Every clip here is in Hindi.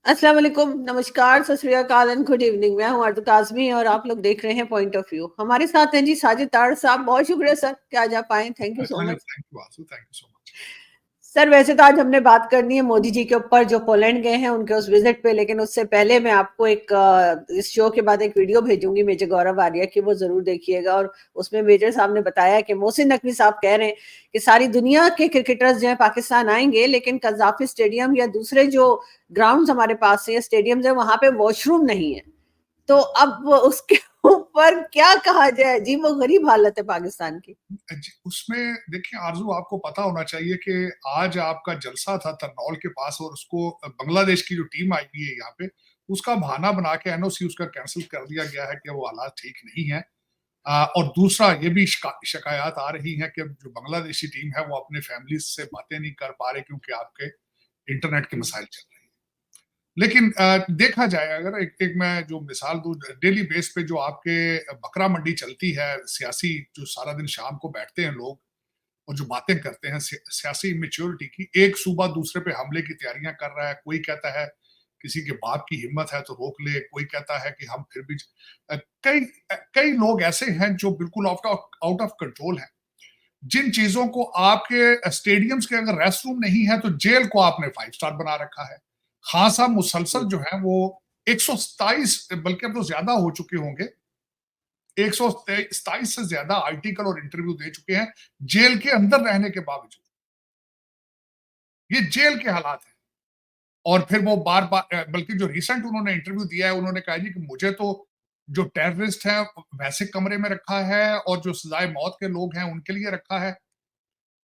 अस्सलाम वालेकुम, नमस्कार, सत श्री अकाल एंड गुड इवनिंग। मैं हूँ अर्जुन आज़मी और आप लोग देख रहे हैं पॉइंट ऑफ व्यू। हमारे साथ हैं जी साजिद ताड़ साहब। बहुत शुक्रिया सर कि आज आप आए। Thank you so much. Thank you Anshu, thank you so much. Sir वैसे तो आज हमने बात करनी है मोदी जी के ऊपर जो पोलैंड गए हैं उनके उस विजिट पे, लेकिन उससे पहले मैं आपको एक इस शो के बाद एक वीडियो भेजूंगी मेजर गौरव आर्या की, वो जरूर देखिएगा। और उसमें मेजर साहब ने बताया कि मोहसिन नकवी साहब कह रहे हैं कि सारी दुनिया के क्रिकेटर्स जो है पाकिस्तान आएंगे, लेकिन कजाफी स्टेडियम या दूसरे जो ग्राउंड हमारे पास है, स्टेडियम है, वहां पे वॉशरूम नहीं है। तो अब उसके ऊपर क्या कहा जाए जी, वो गरीब हालत है पाकिस्तान की। उसमें देखिए आरजू, आपको पता होना चाहिए कि आज आपका जलसा था तरनौल के पास और उसको बांग्लादेश की जो टीम आई हुई है यहाँ पे, उसका बहाना बना के एनओसी उसका कैंसिल कर दिया गया है कि वो हालात ठीक नहीं है। और दूसरा ये भी शिकायत आ रही है कि जो बांग्लादेशी टीम है वो अपने फैमिली से बातें नहीं कर पा रहे क्योंकि आपके इंटरनेट के मसाइल चल रहे हैं। लेकिन देखा जाए, अगर एक मैं जो मिसाल दूं, डेली बेस पे जो आपके बकरा मंडी चलती है सियासी, जो सारा दिन शाम को बैठते हैं लोग और जो बातें करते हैं सियासी इमेच्योरिटी की, एक सूबा दूसरे पे हमले की तैयारियां कर रहा है। कोई कहता है किसी के बाप की हिम्मत है तो रोक ले, कोई कहता है कि हम फिर भी कई कई लोग ऐसे हैं जो बिल्कुल आउट ऑफ कंट्रोल हैं। जिन चीजों को आपके स्टेडियम्स के अगर रेस्ट रूम नहीं है तो जेल को आपने 5 स्टार बना रखा है। खान साहब मुसलसल जो है वो 127, बल्कि अब तो ज्यादा हो चुके होंगे, 127 से ज्यादा आर्टिकल और इंटरव्यू दे चुके हैं जेल के अंदर रहने के बावजूद। ये जेल के हालात है। और फिर वो बार बार, बल्कि जो रिसेंट उन्होंने इंटरव्यू दिया है, उन्होंने कहा जी कि मुझे तो जो टेररिस्ट हैं वैसे कमरे में रखा है और जो सजाए मौत के लोग हैं उनके लिए रखा है।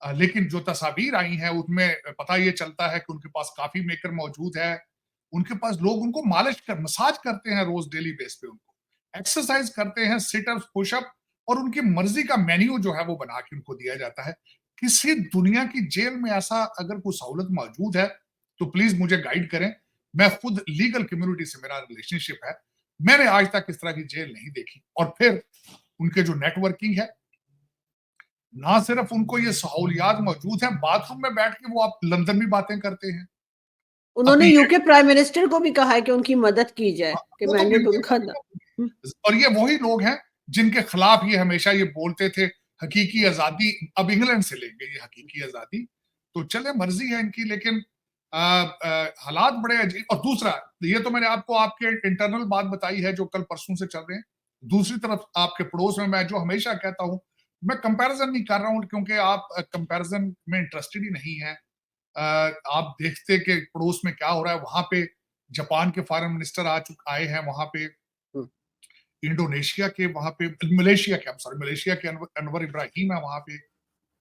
लेकिन जो तस्वीर आई हैं उसमें पता ये चलता है कि उनके पास काफी मेकर मौजूद है। उनके पास लोग उनको मालिश कर मसाज करते हैं रोज डेली बेस पे, उनको एक्सरसाइज करते हैं, सिटअप पुशअप, और उनकी मर्जी का मेन्यू जो है वो बना के उनको दिया जाता है। किसी दुनिया की जेल में ऐसा अगर कोई सहूलत मौजूद है तो प्लीज मुझे गाइड करें। मैं खुद लीगल कम्युनिटी से मेरा रिलेशनशिप है, मैंने आज तक इस तरह की जेल नहीं देखी। और फिर उनके जो नेटवर्किंग है, ना सिर्फ उनको ये सहूलियात मौजूद हैं, बाथरूम में बैठ के वो आप लंदन में बातें करते हैं उन्होंने अपनी यूके प्राइम मिनिस्टर को भी कहा है कि उनकी मदद की जाए, कि वो तो मैंडेट बिल्कुल उनका था। और ये वही लोग हैं जिनके खिलाफ ये हमेशा ये बोलते थे हकीकी आजादी अब इंग्लैंड से लेंगे ये हकीकी आजादी। तो चले, मर्जी है इनकी, लेकिन हालात बड़े अजीब। और दूसरा, ये तो मैंने आपको आपके इंटरनल बात बताई है जो कल परसों से चल रहे हैं। दूसरी तरफ आपके पड़ोस में, मैं जो हमेशा कहता हूं, मैं कंपैरिजन नहीं कर रहा हूं क्योंकि आप कंपैरिजन में इंटरेस्टेड ही नहीं है। आप देखते कि पड़ोस में क्या हो रहा है। वहां पे जापान के फॉरेन मिनिस्टर आए हैं वहां पे, इंडोनेशिया के वहां पे, मलेशिया के, सॉरी, मलेशिया के अनवर इब्राहिम है वहां पे।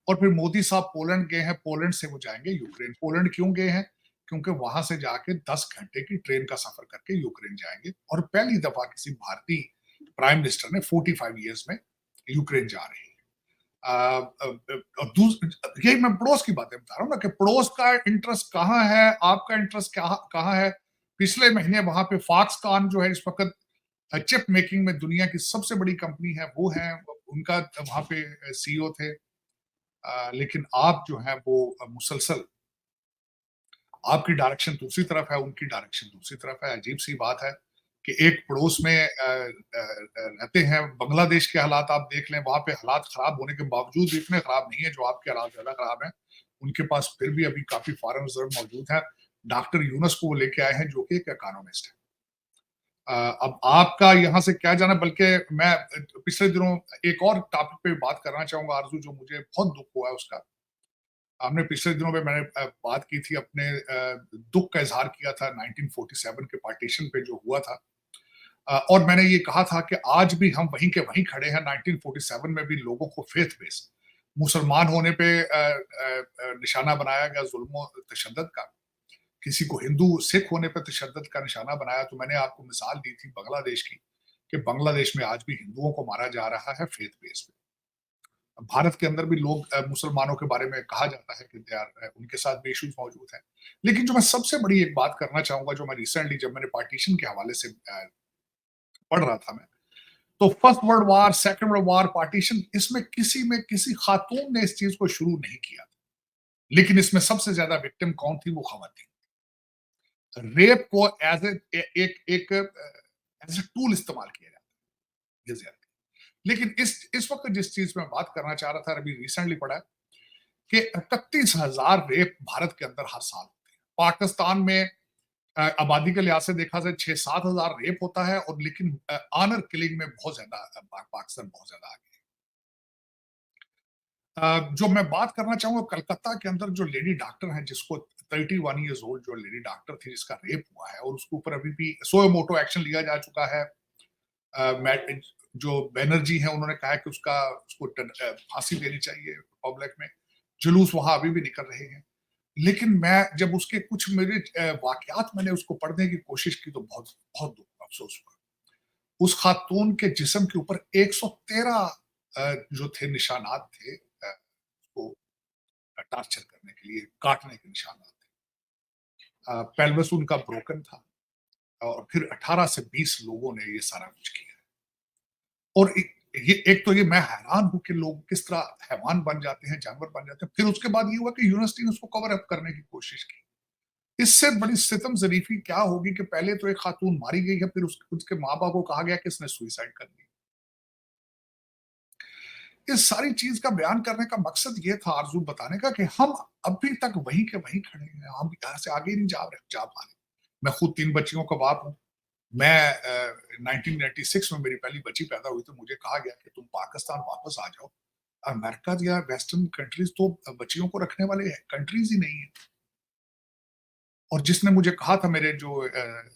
और फिर मोदी साहब पोलैंड गए हैं, पोलैंड से वो जाएंगे यूक्रेन। पोलैंड क्यों गए हैं? क्योंकि वहां से जाके 10 घंटे की ट्रेन का सफर करके यूक्रेन जाएंगे। और पहली दफा किसी भारतीय प्राइम मिनिस्टर ने 45 ईयर्स में यूक्रेन जा रहे हैं। यही मैं पड़ोस की बातें बता रहा हूँ ना, कि पड़ोस का इंटरेस्ट कहाँ है, आपका इंटरेस्ट कहाँ है। पिछले महीने वहां पे फॉक्सकॉन जो है इस वक्त चिप मेकिंग में दुनिया की सबसे बड़ी कंपनी है, वो है, उनका वहां पे सीईओ थे। लेकिन आप जो है वो मुसलसल, आपकी डायरेक्शन दूसरी तरफ है, उनकी डायरेक्शन दूसरी तरफ है। अजीब सी बात है कि एक पड़ोस में रहते हैं। बांग्लादेश के हालात आप देख लें, वहां पे हालात खराब होने के बावजूद भी इतने खराब नहीं है जो आपके हालात ज्यादा खराब हैं। उनके पास फिर भी अभी काफी फॉरेन रिजर्व मौजूद है। डॉक्टर यूनस को वो लेके आए हैं जो कि एक इकोनॉमिस्ट है। अब आपका यहाँ से क्या जाना, बल्कि मैं पिछले दिनों एक और टॉपिक पे बात करना चाहूंगा आरजू, जो मुझे बहुत दुख हुआ है उसका। हमने पिछले दिनों में मैंने बात की थी, अपने दुख का इजहार किया था 1947 के पार्टीशन पे जो हुआ था। और मैंने ये कहा था कि आज भी हम वहीं के वहीं खड़े हैं। 1947 में भी लोगों को फेथ बेस, मुसलमान होने पे निशाना बनाया गया जुल्म तशद्दुद का, किसी को हिंदू सिख होने पर तशद्दुद का निशाना बनाया। तो मैंने आपको मिसाल दी थी बांग्लादेश की, कि बांग्लादेश में आज भी हिंदुओं को मारा जा रहा है फेथ बेस पे। भारत के अंदर भी लोग, मुसलमानों के बारे में कहा जाता है कि दे आर, उनके साथ भी इश्यूज मौजूद हैं। लेकिन जो मैं सबसे बड़ी एक बात करना चाहूंगा, जो मैं रिसेंटली जब मैंने पार्टीशन के हवाले से पढ़ रहा था मैं, तो first world war, second world war, partition, इसमें किसी में किसी खातून ने इस चीज को शुरू नहीं किया था। लेकिन इसमें सबसे ज्यादा विक्टिम कौन थी? वो खवातीन। रेप को एज ए टूल इस्तेमाल किया जाता है ये ज्यादा। लेकिन इस वक्त जिस चीज में बात करना चाह रहा था, अभी रिसेंटली पढ़ा कि 31,000 रेप भारत के अंदर हर साल होते हैं। पाकिस्तान में आबादी के लिहाज से देखा जाए 6-7 हजार रेप होता है, और लेकिन ऑनर किलिंग में बहुत ज्यादा पाकिस्तान बहुत ज्यादा आगे है। जो मैं बात करना चाहूंगा, कलकत्ता के अंदर जो लेडी डॉक्टर है, जिसको 31 ईयर्स ओल्ड जो लेडी डॉक्टर थी जिसका रेप हुआ है, और उसके ऊपर अभी भी सो मोटो एक्शन लिया जा चुका है। जो बैनर्जी है उन्होंने कहा कि उसको फांसी देनी चाहिए पब्लिक में। जुलूस वहां अभी भी निकल रहे हैं। लेकिन मैं जब उसके कुछ मेरे वाकयात मैंने उसको पढ़ने की कोशिश की तो बहुत बहुत दुख अफसोस हुआ। उस खातून के जिस्म के ऊपर 113 जो थे निशानात थे, उसको टार्चर करने के लिए, काटने के निशानात थे। पेल्विस उनका ब्रोकन था, और फिर 18 से 20 लोगों ने ये सारा कुछ किया। और एक तो ये मैं हैरान हूं कि लोग किस तरह हैवान बन जाते हैं, जानवर बन जाते हैं। फिर उसके बाद ये हुआ कि यूनिवर्सिटी ने उसको कवर अप करने की कोशिश की। इससे बड़ी सितम जरीफी क्या होगी कि पहले तो एक खातून मारी गई है, फिर उसके माँ बाप को कहा गया कि इसने सुइसाइड कर ली। इस सारी चीज का बयान करने का मकसद ये था आरजू बताने का कि हम अभी तक वहीं के वहीं खड़े हैं, हम यहाँ से आगे नहीं जा पा रहे। मैं खुद 3 बच्चियों का बाप हूँ। मैं 1996 में मेरी पहली बच्ची पैदा हुई तो मुझे कहा गया कि तुम पाकिस्तान वापस आ जाओ। अमेरिका या वेस्टर्न कंट्रीज तो बच्चियों को रखने वाले कंट्रीज ही नहीं है। और जिसने मुझे कहा था, मेरे जो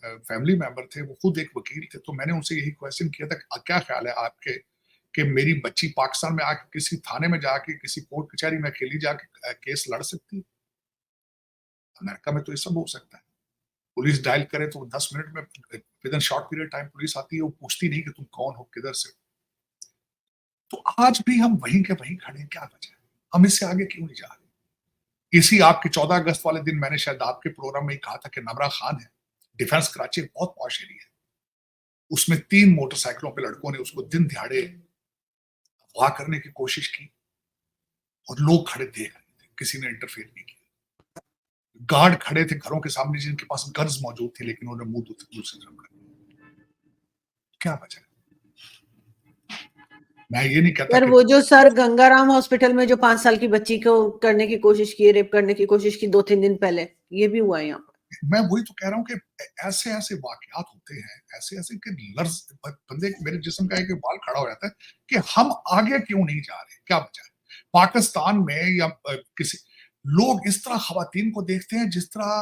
फैमिली मेंबर थे, वो खुद एक वकील थे, तो मैंने उनसे यही क्वेश्चन किया था कि क्या ख्याल है आपके कि मेरी बच्ची पाकिस्तान में आके किसी थाने में जाके किसी कोर्ट कचहरी में अकेली जाके केस लड़ सकती है? अमेरिका में तो ये सब हो सकता है। पुलिस डायल करे तो 10 मिनट में with in short period time police आती है, वो पूछती नहीं कि तुम कौन हो, किधर से। तो आज भी हम वहीं के वहीं खड़े हैं, क्या वजह है? हम इससे आगे क्यों नहीं जा रहे? इसी आपके 14 अगस्त वाले दिन मैंने शायद आपके प्रोग्राम में ही कहा था कि नमरा खान है, डिफेंस कराची बहुत पॉश एरिया है, उसमें 3 मोटरसाइकिलों पे लड़कों ने उसको दिन दिहाड़े अगवा करने की कोशिश की, और लोग खड़े देख रहे थे, किसी ने इंटरफेयर नहीं किया। गार्ड खड़े थे घरों के सामने जिनके पास गन्स मौजूद थी, लेकिन उन्होंने मुंह दूसरी तरफ कर दिया। क्या वजह? मैं ये नहीं कहता सर कि वो जो सर गंगाराम हॉस्पिटल में जो 5 साल की बच्ची को करने की कोशिश की, रेप करने की कोशिश की 2-3 दिन पहले, ये भी हुआ है यहाँ पर। मैं वही तो कह रहा हूँ कि ऐसे ऐसे वाकयात होते हैं, ऐसे ऐसे कि लर्ज बंदे मेरे जिस्म का एक बाल खड़ा हो जाता है कि हम आगे क्यों नहीं जा रहे, क्या वजह है? पाकिस्तान में या किसी लोग इस तरह खवातीन को देखते हैं जिस तरह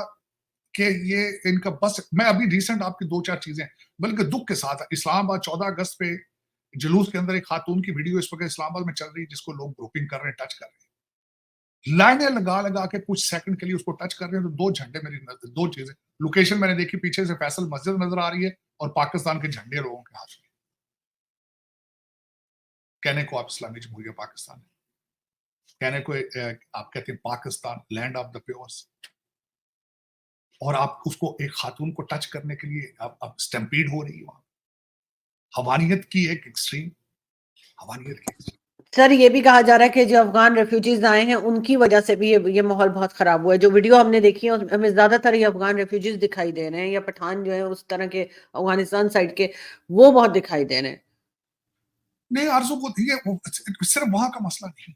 कि ये इनका बस। मैं अभी रिसेंट आपकी 2-4 चीजें, बल्कि दुख के साथ, इस्लामाबाद 14 अगस्त पे जुलूस के अंदर एक खातून की वीडियो इस वक्त इस्लामाबाद में चल रही है, जिसको लोग ग्रुपिंग कर रहे हैं, टच कर रहे हैं, लाइनें लगा लगा के कुछ सेकंड के लिए उसको टच कर रहे हैं। तो 2 झंडे मेरी नजर, 2 चीजें लोकेशन मैंने देखी, पीछे से फैसल मस्जिद नजर आ रही है और पाकिस्तान के झंडे लोगों के हाथ में। कहने को आप इस्लामी जमहूरिया पाकिस्तान है, कहने को आप कहते हैं पाकिस्तान लैंड ऑफ द प्योर्स, और आप उसको एक खातून को टच करने के लिए आप स्टैम्पीड हो रही है वहां। हवानियत की एक एक्सट्रीम, हवानियत की एक्सट्रीम। सर ये भी कहा जा रहा है कि जो अफगान रेफ्यूजीज आए हैं उनकी वजह से भी ये माहौल बहुत खराब हुआ है। जो वीडियो हमने देखी है उसमें ज्यादातर ये अफगान रेफ्यूजीज दिखाई दे रहे हैं, या पठान जो है उस तरह के अफगानिस्तान साइड के, वो बहुत दिखाई दे रहे हैं। नहीं आरजू को ये सिर्फ वहां का मसला नहीं।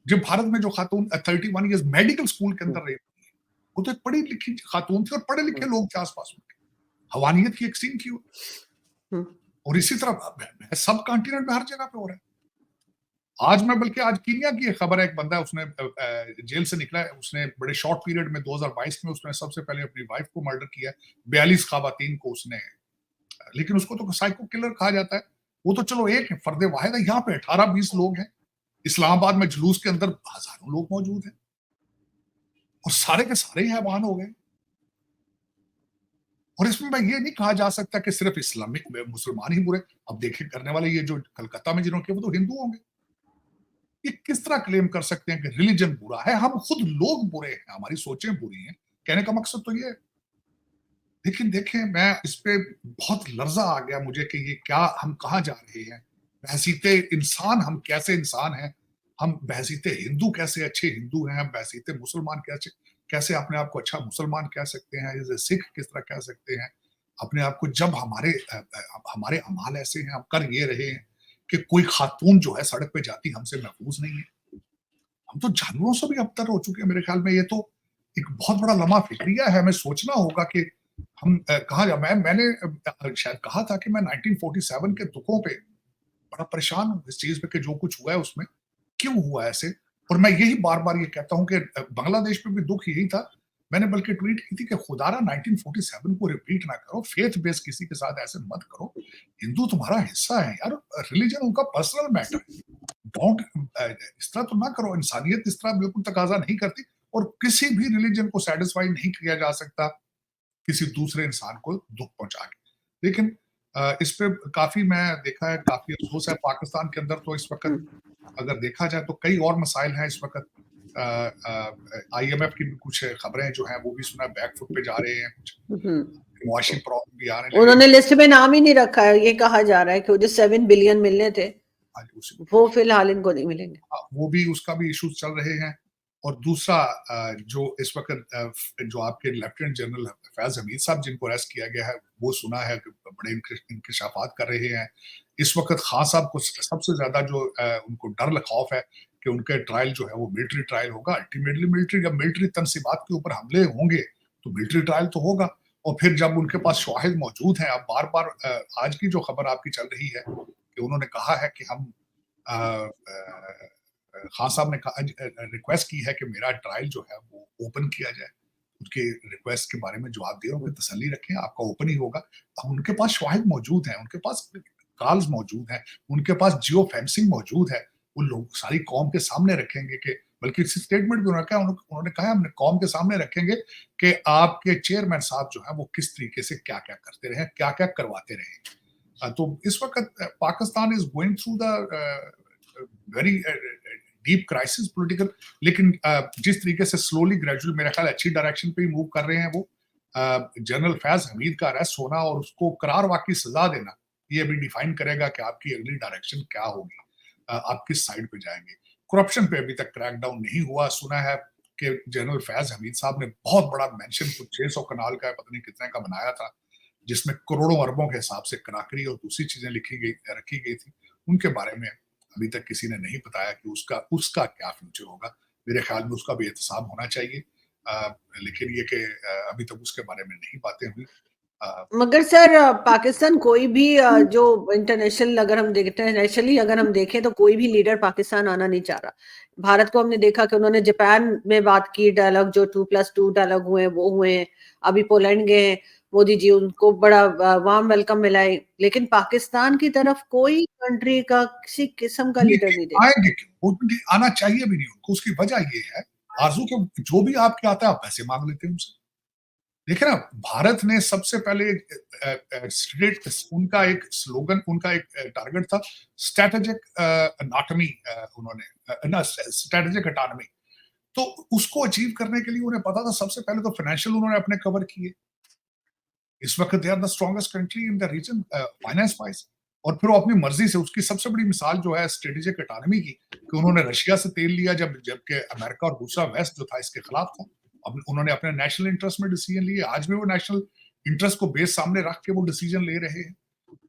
जब भारत में जो खातून 31 ईयर्स मेडिकल स्कूल के अंदर रही, वो तो एक पढ़ी लिखी खातून थी और पढ़े लिखे लोग थे आसपास उनके। हवानियत की एक सीन थी। और इसी तरह सब कॉन्टिनेंट में हर जगह पे हो रहा है। आज मैं बल्कि आज कीनिया की एक खबर है, एक बंदा उसने जेल से निकला है, उसने बड़े शॉर्ट पीरियड में 2022 में उसने सबसे पहले अपनी वाइफ को मर्डर किया, 42 खवातीन को उसने, लेकिन उसको तो साइको किलर कहा जाता है। वो तो चलो एक फर्दे वाहिद है, यहाँ पे 18-20 लोग हैं। इस्लामाबाद में जुलूस के अंदर हजारों लोग मौजूद हैं, और सारे के सारे हैवान हो गए। और इसमें मैं ये नहीं कहा जा सकता कि सिर्फ इस्लामिक मुसलमान ही बुरे। अब देखें करने वाले ये जो कलकत्ता में जिन्होंने किया वो तो हिंदू होंगे। ये किस तरह क्लेम कर सकते हैं कि रिलीजन बुरा है? हम खुद लोग बुरे हैं, हमारी सोचें बुरी हैं। कहने का मकसद तो ये है। लेकिन देखें, मैं इस पे बहुत लर्जा आ गया मुझे कि ये क्या, हम कहाँ जा रहे हैं? बहसीते इंसान हम कैसे इंसान हैं? हम बहसीते हिंदू कैसे अच्छे हिंदू हैं? हम बहसीते मुसलमान कैसे कैसे अपने आप को अच्छा मुसलमान कह सकते हैं, एज ए सिख किस तरह कह सकते हैं अपने आप को, जब हमारे अमाल ऐसे हैं, हम कर ये रहे हैं कि कोई खातून जो है सड़क पे जाती हमसे महफूज नहीं है। हम तो जानवरों से भी अबतर हो चुके हैं मेरे ख्याल में। ये तो एक बहुत बड़ा लम्हा फिक्रिया है। हमें सोचना होगा कि हम कहाँ जा मैंने शायद कहा था कि मैं 1947 के दुखों पे बड़ा परेशान हूँ इस चीज़ पे कि जो कुछ हुआ है उसमें, क्यों हुआ ऐसे? और मैं यही बार-बार ये कहता हूँ कि बांग्लादेश पे भी दुःख यही था। मैंने बल्कि ट्वीट की थी कि खुदारा 1947 को रिपीट ना करो, फेथ बेस्ड किसी के साथ ऐसे मत करो। हिंदू तुम्हारा हिस्सा है यार, रिलिजन उनका पर्सनल मैटर है। डोंट इस तरह तो ना करो, इंसानियत इस तरह बिल्कुल तकाज़ा नहीं करती और किसी भी रिलिजन को सैटिस्फाई नहीं किया जा सकता किसी दूसरे इंसान को दुःख पहुँचा के। लेकिन इस पे काफ़ी मैं देखा है, काफ़ी अफ़सोस है पाकिस्तान के अंदर तो इस वक़्त अगर देखा जाए तो कई और मसाइल हैं इस वक़्त। आईएमएफ की भी कुछ खबरें जो हैं वो भी सुना बैक फुट पे जा रहे हैं, कुछ मुआशी प्रॉब्लम भी आने लगे। उन्होंने लिस्ट में नाम ही नहीं रखा है। ये कहा जा रहा है कि वो जो 7 बिलियन मिलने थे वो फिलहाल इनको नहीं मिलेंगे। वो भी उसका भी इश्यूज चल रहे हैं। और दूसरा जो इस वक्त जो आपके लेफ्टिनेंट जनरल फैज हमीद साहब जिनको अरेस्ट किया गया है, वो सुना है कि बड़े इंकशाफात कर रहे हैं इस वक्त। खान साहब को सबसे ज्यादा जो उनको डर खौफ है कि उनके ट्रायल जो है वो मिलिट्री ट्रायल होगा। अल्टीमेटली मिलिट्री, जब मिलिट्री तनसीबात के ऊपर हमले होंगे तो मिलिट्री ट्रायल तो होगा। और फिर जब उनके पास शवाहिद मौजूद हैं, अब बार बार आज की जो खबर आपकी चल रही है कि उन्होंने कहा है कि हम खान साहब ने रिक्वेस्ट की है कि मेरा ट्रायल जो है वो ओपन किया जाए। उनके रिक्वेस्ट के बारे में जवाब दिया, उनकी तसल्ली रखें, आपका ओपन ही होगा। अब उनके पास शवाहिद मौजूद हैं, उनके पास कॉल्स मौजूद हैं, उनके पास जियो फेंसिंग मौजूद है। वो लोग सारी कौम के सामने रखेंगे कि, बल्कि इस स्टेटमेंट भी उन्होंने कहा हमने कौम के सामने रखेंगे कि आपके चेयरमैन साहब जो है वो किस तरीके से क्या क्या करते रहे, क्या क्या करवाते रहे। तो इस वक्त Pakistan is going through the very deep crisis political. लेकिन जिस तरीके से स्लोली ग्रेजुअल मेरा ख्याल अच्छी डायरेक्शन पे ही मूव कर रहे हैं वो। जनरल फैज हमीद का अरेस्ट होना और उसको करार वाकई सजा देना ये अभी डिफाइन करेगा कि आपकी अगली डायरेक्शन क्या होगी, आप किस साइड पे जाएंगे। करप्शन पे अभी तक क्रैकडाउन नहीं हुआ। सुना है कि जनरल फैज हमीद साहब ने बहुत बड़ा मेंशन कुछ 600 कनाल का पता नहीं कितने का बनाया था, जिसमें करोड़ों अरबों के हिसाब से कराकरी और दूसरी चीजें रखी गई थी। उनके बारे में अभी तक किसी ने नहीं बताया कि उसका क्या फ्यूचर होगा। मेरे ख्याल में उसका भी एहतसाब होना चाहिए। लेकिन ये कि अभी तक उसके बारे में नहीं बातें हुई। मगर सर पाकिस्तान कोई भी जो इंटरनेशनल अगर हम देखते हैं, नेशनली अगर हम देखें तो कोई भी लीडर पाकिस्तान आना नहीं चाह रहा। भारत को हमने देखा कि उन्होंने जापान में बात की, डायलॉग जो 2+2 डायलॉग हुए वो हुए हैं। अभी पोलैंड गए हैं मोदी जी, उनको बड़ा वार्म वेलकम मिला है। लेकिन पाकिस्तान की तरफ कोई कंट्री का किसी किस्म का लीडर नहीं देखा। आएंगे क्यों? आना चाहिए भी नहीं उनको। उसकी वजह ये है आरजू के जो भी आपके आता है आप पैसे मांग लेते हैं उनसे। देखिए ना, भारत ने सबसे पहले उनका एक स्लोगन, उनका एक टारगेट था स्ट्रेटेजिक अनाटमी, उन्होंने स्ट्रेटेजिक अटानमी। तो उसको अचीव करने के लिए उन्हें पता था सबसे पहले तो फाइनेंशियल उन्होंने अपने कवर किए। इस वक्त they are the strongest country in the region finance wise. और फिर वो अपनी मर्जी से, उसकी सबसे बड़ी मिसाल जो है स्ट्रेटेजिक अटानमी की, कि उन्होंने रशिया से तेल लिया जबकि अमेरिका और दूसरा वेस्ट जो था इसके खिलाफ था। अब उन्होंने अपने नेशनल इंटरेस्ट में डिसीजन लिए। आज भी वो नेशनल इंटरेस्ट को बेस सामने रख के वो डिसीजन ले रहे हैं।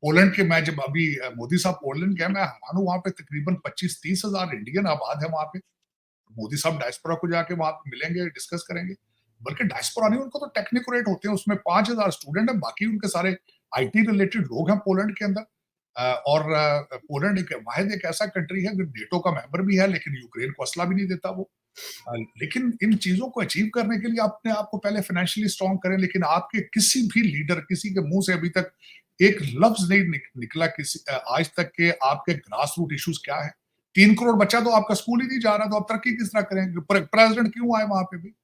पोलैंड के, मैं जब अभी मोदी साहब पोलैंड गया, मैं मानू वहां पे तकरीबन 25-30 हजार इंडियन आबाद है वहां पे। मोदी साहब डायस्पोरा को जाके वहां मिलेंगे, डिस्कस करेंगे। बल्कि डायस्पोरा नहीं, उनको तो टेक्निकोरेट होते हैं, उसमें 5000 स्टूडेंट है, बाकी उनके सारे आईटी रिलेटेड लोग हैं पोलैंड के अंदर। और पोलैंड एक ऐसा कंट्री है जो नेटो का मेंबर भी है, लेकिन यूक्रेन को असला भी नहीं देता वो। लेकिन इन चीजों को अचीव करने के लिए अपने आप को पहले फाइनेंशियली स्ट्रॉन्ग करें। लेकिन आपके किसी भी लीडर, किसी के मुंह से अभी तक एक लफ्ज नहीं निकला किसी आज तक के आपके ग्रास रूट इश्यूज क्या है। 3 करोड़ बच्चा तो आपका स्कूल ही नहीं जा रहा, तो आप तरक्की किस तरह करेंगे? प्रेसिडेंट क्यों आए वहां पे भी?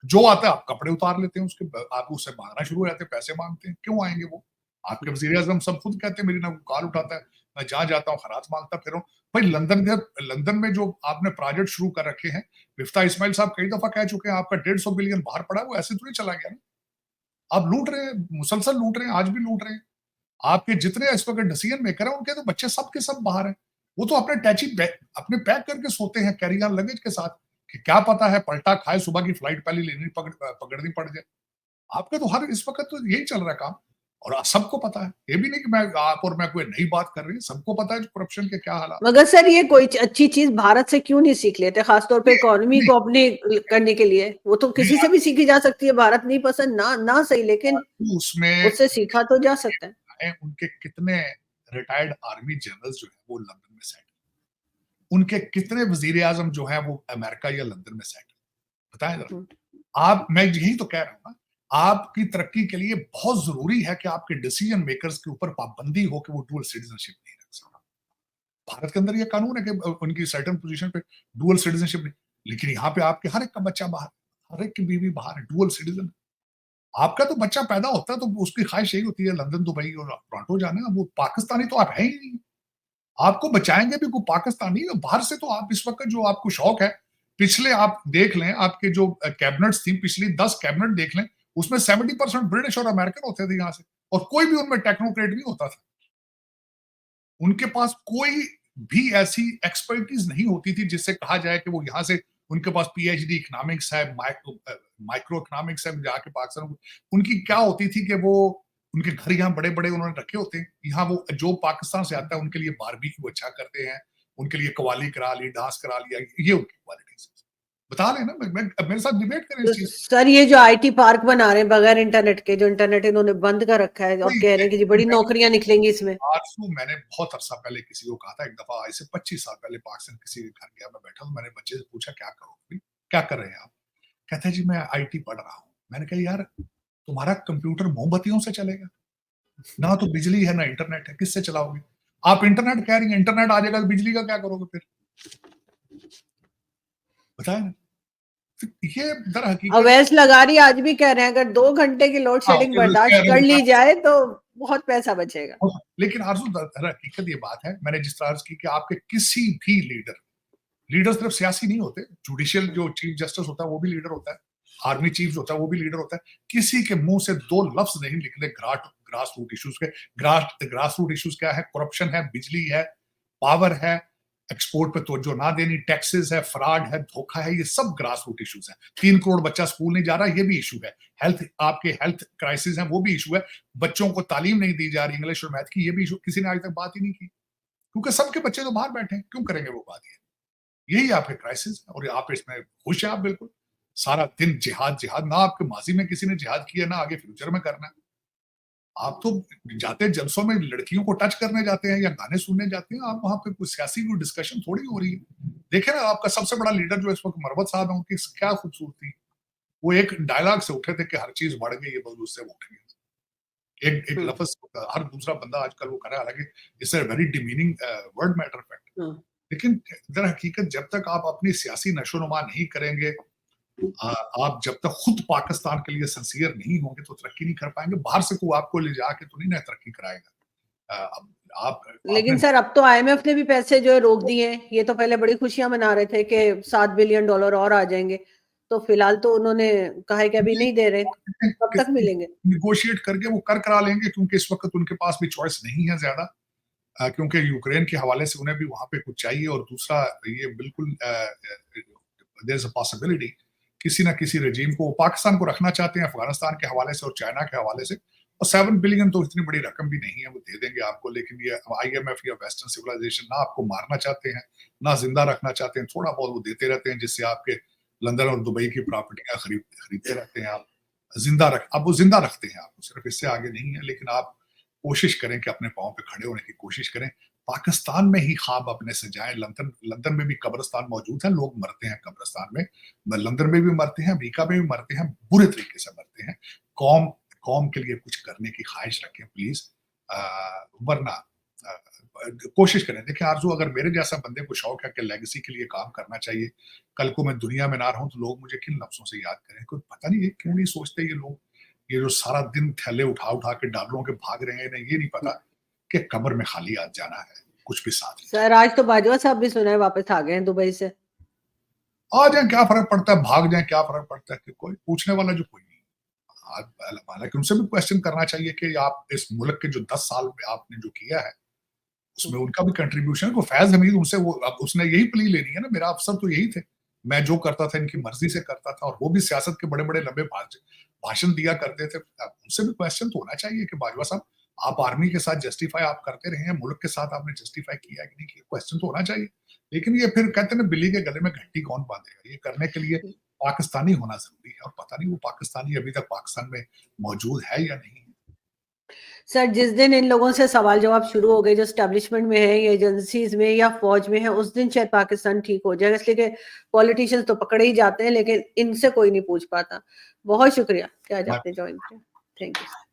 जो आता है आप कपड़े उतार लेते हैं उसके, आप उससे मांगना शुरू हो जाते हैं, पैसे मांगते हैं। क्यों आएंगे वो? आपके वजीर आजम सब खुद कहते हैं मेरी ना कॉल उठाता है, मैं जहां जाता हूँ खराज मांगता फिर हूँ। भाई लंदन में जो आपने प्रोजेक्ट शुरू कर रखे हैं, मिफ्ता इस्माइल साहब कई दफा कह चुके हैं आपका 150 बिलियन बाहर पड़ा है, वो ऐसे थोड़ी चला गया ना। आप लूट रहे हैं, मुसलसल लूट रहे हैं, आज भी लूट रहे हैं। आपके जितने इस वक्त डिसीजन मेकर हैं उनके तो बच्चे सब के सब बाहर हैं। वो तो अपने टैची अपने पैक करके सोते हैं कैरी ऑन लगेज के साथ। कि क्या पता है पलटा खाए, सुबह की फ्लाइट पहले पकड़नी पड़ जाए। आपका तो हर इस वक़्त तो यही चल रहा है काम, और सबको पता है। ये भी नहीं कि आप और मैं कोई नई बात कर रही हूँ, सबको पता है करप्शन के क्या हालात। मगर सर ये कोई अच्छी चीज भारत से क्यों नहीं सीख लेते, खासतौर पे इकोनॉमी नहीं, को अपने करने के लिए? वो तो नहीं, किसी से भी सीखी जा सकती है, भारत नहीं पसंद ना ना सही, लेकिन उसमें उससे सीखा तो जा सकता है। उनके कितने रिटायर्ड आर्मी जनरल्स जो है वो लंदन में सेटल, उनके कितने वजीर आजम जो है वो अमेरिका या लंदन में सेटल, बताएं जरा। हम्म, आप, मैं यही तो कह रहा हूँ ना, आपकी तरक्की के लिए बहुत जरूरी है कि आपके डिसीजन मेकर्स के ऊपर पाबंदी हो कि वो डुअल सिटीजनशिप नहीं रख सकता। भारत के अंदर ये कानून है कि उनकी सर्टेन पोजीशन पे डुअल सिटीजनशिप नहीं, लेकिन यहाँ पे आपके हर एक का बच्चा बाहर, हर एक की बीवी बाहर है, डुअल सिटीजन। आपका तो बच्चा पैदा होता है तो उसकी ख्वाहिश यही होती है लंदन, दुबई और टोरंटो जाना, वो पाकिस्तानी तो आप है ही नहीं। आपको बचाएंगे भी को पाकिस्तानी, और बाहर से तो आप इस वक्त जो आपको शौक है, पिछले आप देख लें, आपके जो कैबिनेट्स थी, पिछली 10 कैबिनेट देख लें, उसमें 70% ब्रिटिश और अमेरिकन होते थे यहाँ से, और कोई भी उनमें टेक्नोक्रेट नहीं होता था। उनके पास कोई भी ऐसी एक्सपर्टीज नहीं होती थी जिससे कहा जाए कि वो यहाँ से, उनके पास पीएचडी इकोनॉमिक्स है, माइक्रो इकोनॉमिक्स है, जाके पाकिस्तान। उनकी क्या होती थी कि वो, उनके घर यहाँ बड़े बड़े उन्होंने रखे होते हैं, यहाँ वो जो पाकिस्तान से आता है उनके लिए बारबेक्यू अच्छा करते हैं, उनके लिए कवाली करा ली, डांस करा लिया, ये उनकी क्वालिटीज। बता लेना, मेरे साथ डिबेट करें तो इस चीज। सर ये जो आईटी पार्क बना रहे हैं बगैर इंटरनेट के, जो इंटरनेट इन्होंने बंद कर रखा है और कह रहे हैं कि जी बड़ी नौकरियां निकलेंगी इसमें। आरसू, मैंने बहुत अरसा पहले किसी को कहा था, एक दफा ऐसे 25 साल पहले पाकिस्तान किसी के घर गया, मैं बैठा हूँ, मैंने बच्चे से पूछा क्या करोगे, क्या कर रहे हैं आप? कहते हैं जी मैं आईटी पढ़ रहा हूँ। मैंने कहा यार तुम्हारा कंप्यूटर मोमबत्तियों से चलेगा, ना तो बिजली है ना इंटरनेट है, किससे चलाओगे? आप इंटरनेट कह रही हैं, इंटरनेट आ जाएगा तो बिजली का क्या करोगे फिर? बताए ना। ये दर हकीकत। अवैस लगारी आज भी कह रहे हैं अगर 2 घंटे की लोड शेडिंग बर्दाश्त कर ली जाए तो बहुत पैसा बचेगा। लेकिन आरजू दर हकीकत ये बात है, मैंने जिस तरह की कि आपके किसी भी लीडर सिर्फ सियासी नहीं होते, जुडिशियल जो चीफ जस्टिस होता है वो भी लीडर होता है, आर्मी चीफ होता है वो भी लीडर होता है। किसी के मुंह से दो लफ्ज नहीं निकले ग्रास रूट इश्यूज के। ग्रास रूट इश्यूज क्या है? करप्शन है, बिजली है, पावर है, एक्सपोर्ट पे तवज्जो ना देनी, टैक्सेस है, फ्रॉड है, धोखा है, ये सब ग्रास रूट इश्यूज है। 3 करोड़ बच्चा स्कूल नहीं जा रहा, ये भी इशू है। हेल्थ, आपके हेल्थ क्राइसिस है, वो भी इशू है। बच्चों को तालीम नहीं दी जा रही इंग्लिश और मैथ की, ये भी इशू, किसी ने आज तक बात ही नहीं की, क्योंकि सबके बच्चे तो बाहर बैठे हैं, क्यों करेंगे वो बात? यही आपके क्राइसिस है, और आप इसमें खुश हैं। आप बिल्कुल सारा दिन जिहाद जिहाद, ना आपके माजी में किसी ने जिहाद किया, ना आगे फ्यूचर में करना है। आप तो जाते जलसों में लड़कियों को टच करने जाते हैं या गाने सुनने जाते हैं, आप वहां पे कोई सियासी कोई डिस्कशन थोड़ी हो रही है। देखे ना आपका सबसे बड़ा लीडर जो इस वक्त मरवत साहब है, उनकी क्या खूबसूरती। वो एक डायलॉग से उठे थे कि हर चीज बढ़ गई है, बस उससे वो उठेंगे। एक एक लफ्ज हर दूसरा बंदा आजकल वो करे, हालांकि it's a very demeaning word, matter fact. लेकिन दर हकीकत जब तक आप अपनी सियासी नशोनुमा नहीं करेंगे, आप जब तक खुद पाकिस्तान के लिए सिंसियर नहीं होंगे तो तरक्की नहीं कर पाएंगे। बाहर से कोई आपको ले जाके तो नहीं ना तरक्की कराएगा। आप लेकिन आपने सर अब तो आईएमएफ ने भी पैसे जो है रोक दिए हैं। ये तो पहले बड़ी खुशियां मना रहे थे कि $7 बिलियन और आ जाएंगे, तो फिलहाल तो उन्होंने कहा है कि अभी नहीं दे रहे, कब तक मिलेंगे? निगोशिएट करके वो कर करा लेंगे, क्योंकि इस वक्त उनके पास भी चॉइस नहीं है ज्यादा, क्योंकि यूक्रेन के हवाले से उन्हें भी वहां पे कुछ चाहिए, और दूसरा ये बिल्कुल देयर इज अ पॉसिबिलिटी किसी ना किसी रजीम को, पाकिस्तान को रखना चाहते हैं अफगानिस्तान के हवाले से और चाइना के हवाले से। और 7 बिलियन तो इतनी बड़ी रकम भी नहीं है, वो दे देंगे आपको। लेकिन ये आईएमएफ या वेस्टर्न सिविलाइजेशन ना आपको मारना चाहते हैं, ना जिंदा रखना चाहते हैं, थोड़ा बहुत वो देते रहते हैं, जिससे आपके लंदन और दुबई की प्रॉपर्टियां खरीदते रहते हैं आप। अब वो जिंदा रखते हैं आपको, सिर्फ इससे आगे नहीं है। लेकिन आप कोशिश करें कि अपने पांव पे खड़े होने की कोशिश करें। पाकिस्तान में ही ख्वाब अपने सजाएं। लंदन लंदन में भी कब्रिस्तान मौजूद है, लोग मरते हैं कब्रिस्तान में। लंदन में भी मरते हैं, अमेरिका में भी मरते हैं, बुरे तरीके से मरते हैं। कौम कौम के लिए कुछ करने की ख्वाहिश रखें प्लीज, वरना कोशिश करें। देखिए आरजू, अगर मेरे जैसा बंदे को शौक है कि लेगेसी के लिए काम करना चाहिए, कल को मैं दुनिया में ना रहूं तो लोग मुझे किन लफ्जों से याद करें। कोई पता नहीं, ये क्यों नहीं सोचते ये लोग, ये जो सारा दिन थैले उठा उठा के डॉलरों के भाग रहे हैं, इन्हें ये नहीं पता कि कब्र में खाली हाथ जाना है, कुछ भी साथ नहीं। सर आज तो बाजवा साहब भी सुना है वापस आ गए हैं दुबई से। आ जाए, क्या फर्क पड़ता है, भाग जाए क्या फर्क पड़ता है, कि कोई पूछने वाला जो कोई नहीं। हालांकि उनसे भी क्वेश्चन करना चाहिए कि आप इस मुल्क के जो 10 साल में आपने जो किया है उसमें उनका भी कंट्रीब्यूशन है। को फैज हमीद उनसे वो, अब उसने यही प्ली लेनी है ना, मेरा अफसर तो यही थे, मैं जो करता था इनकी मर्जी से करता था, और वो भी सियासत के बड़े बड़े लंबे भाषण दिया करते थे। उनसे भी क्वेश्चन तो होना चाहिए कि बाजवा साहब, आप आर्मी के साथ जस्टिफाई आप करते रहे हैं, मुल्क के साथ आपने जस्टिफाई किया कि नहीं किया, क्वेश्चन तो होना चाहिए। लेकिन ये फिर कहते हैं ना, बिल्ली के गले में घंटी कौन बांधेगा, ये करने के लिए पाकिस्तानी होना जरूरी है, और पता नहीं वो पाकिस्तानी अभी तक पाकिस्तान में मौजूद है या नहीं। सर, जिस दिन इन लोगों से सवाल जवाब शुरू हो गए, जो स्टैब्लिशमेंट में है, या एजेंसीज में या फौज में है, उस दिन शायद पाकिस्तान ठीक हो जाएगा, इसलिए कि पॉलिटिशियंस तो पकड़े ही जाते हैं, लेकिन इनसे कोई नहीं पूछ पाता। बहुत शुक्रिया कि आज आपने ज्वाइन किया। Thank you.